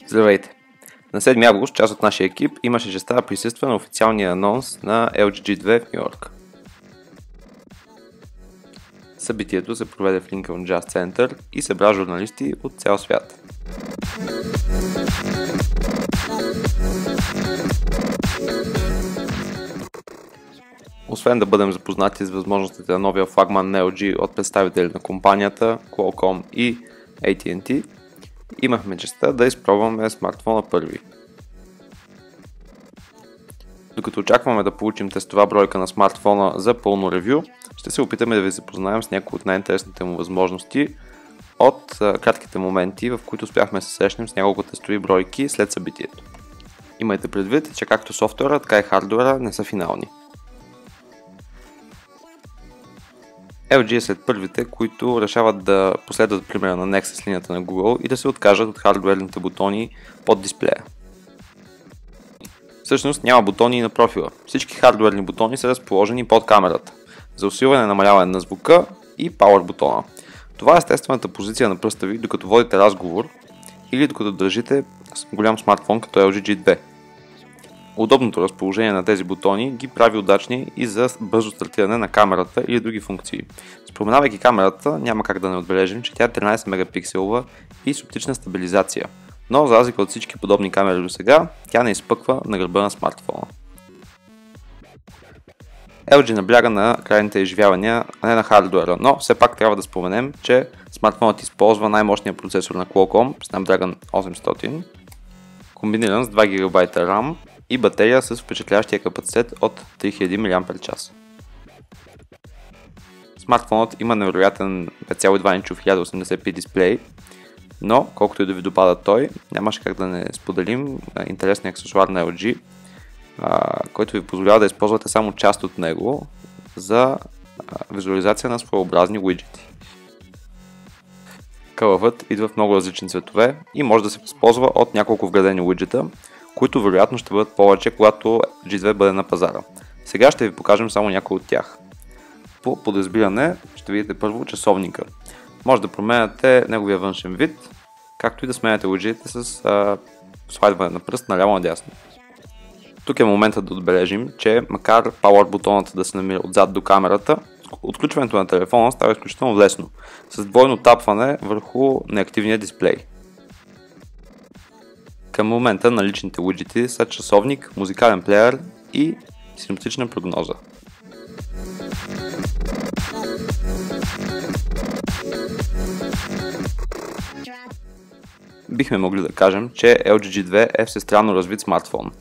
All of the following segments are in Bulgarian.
Здравейте! На 7 август част от нашия екип имаше честта да присъства на официалния анонс на LG G2 в Ню Йорк. Събитието се проведе в Lincoln Jazz Center и събра журналисти от цял свят. Освен да бъдем запознати с възможностите на новия флагман на LG от представители на компанията, Qualcomm и AT&T, имахме честта да изпробваме смартфона първи. Докато очакваме да получим тестова бройка на смартфона за пълно ревю, ще се опитаме да ви запознаем с някои от най-интересните му възможности от кратките моменти, в които успяхме да се срещнем с няколко тестови бройки след събитието. Имайте предвид, че както софтуера, така и хардуера не са финални. LG е след първите, които решават да последват примера на Nexus линията на Google и да се откажат от хардуерните бутони под дисплея. Всъщност няма бутони и на профила. Всички хардуерни бутони са разположени под камерата, за усилване и намаляване на звука и Power бутона. Това е естествената позиция на пръста ви, докато водите разговор или докато държите голям смартфон като LG G2. Удобното разположение на тези бутони ги прави удачни и за бързо стартиране на камерата или други функции. Споменавайки камерата, няма как да не отбележим, че тя е 13 мегапикселова и с оптична стабилизация, но за разлика от всички подобни камери до сега, тя не изпъква на гърба на смартфона. LG набляга на крайните изживявания, а не на хардуера, но все пак трябва да споменем, че смартфонът използва най-мощния процесор на Qualcomm Snapdragon 800, комбиниран с 2 ГБ RAM и батерия с впечатляващия капацитет от 3000 мАч. Смартфонът има невероятен 5,2 инчов 1080p дисплей, но колкото и да ви допада той, нямаше как да не споделим интересния аксесуар на LG, който ви позволява да използвате само част от него за визуализация на своеобразни уиджети. Кълъвът идва в много различни цветове и може да се използва от няколко вградени уиджета, които вероятно ще бъдат повече, когато G2 бъде на пазара. Сега ще ви покажем само някои от тях. По подразбиране ще видите първо часовника. Може да променяте неговия външен вид, както и да сменяте уиджетите с слайдване на пръст наляво-надясно. Тук е моментът да отбележим, че макар Power бутонът да се намира отзад до камерата, отключването на телефона става изключително лесно, с двойно тапване върху неактивния дисплей. Към момента наличните уиджети са часовник, музикален плеер и синоптична прогноза. Бихме могли да кажем, че LG G2 е всестранно развит смартфон.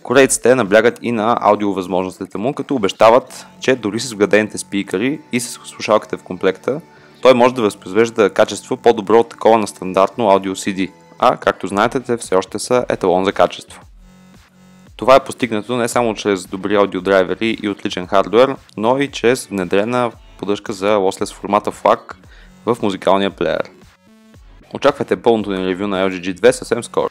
Корейците наблягат и на аудиовъзможностите му, като обещават, че дори с вградените спикъри и с слушалката в комплекта, той може да възпроизвежда качество по-добро от такова на стандартно аудио CD, а както знаете, те все още са еталон за качество. Това е постигнато не само чрез добри аудиодрайвери и отличен хардуер, но и чрез внедрена поддръжка за lossless формата FLAC в музикалния плеер. Очаквайте пълното ни ревю на LG G2 съвсем скоро.